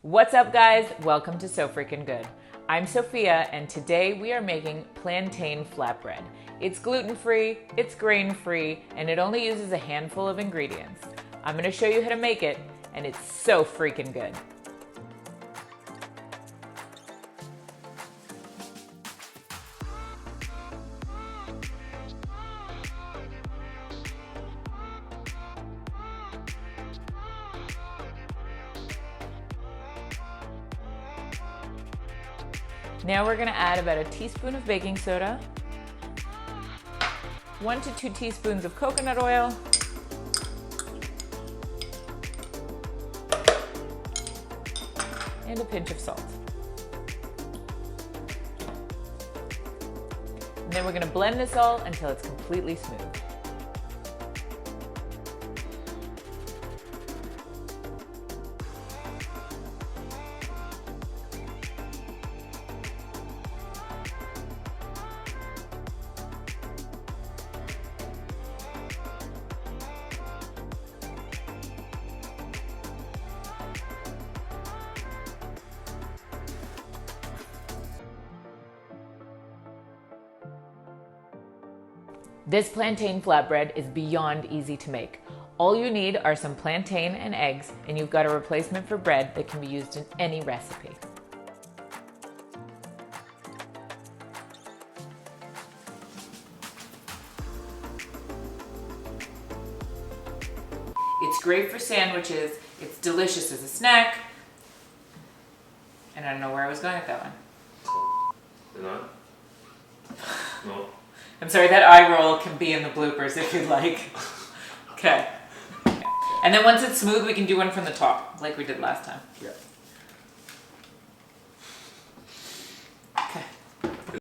What's up, guys? Welcome to Sophreakingood. I'm Sophia, and today we are making plantain flatbread. It's gluten-free, it's grain-free, and it only uses a handful of ingredients. I'm going to show you how to make it, and it's so freaking good. Now we're going to add about a teaspoon of baking soda, 1 to 2 teaspoons of coconut oil, and a pinch of salt. And then we're going to blend this all until it's completely smooth. This plantain flatbread is beyond easy to make. All you need are some plantain and eggs, and you've got a replacement for bread that can be used in any recipe. It's great for sandwiches, it's delicious as a snack, and I don't know where I was going with that one. No. I'm sorry, that eye roll can be in the bloopers if you'd like. Okay. And then once it's smooth, we can do one from the top, like we did last time. Yeah.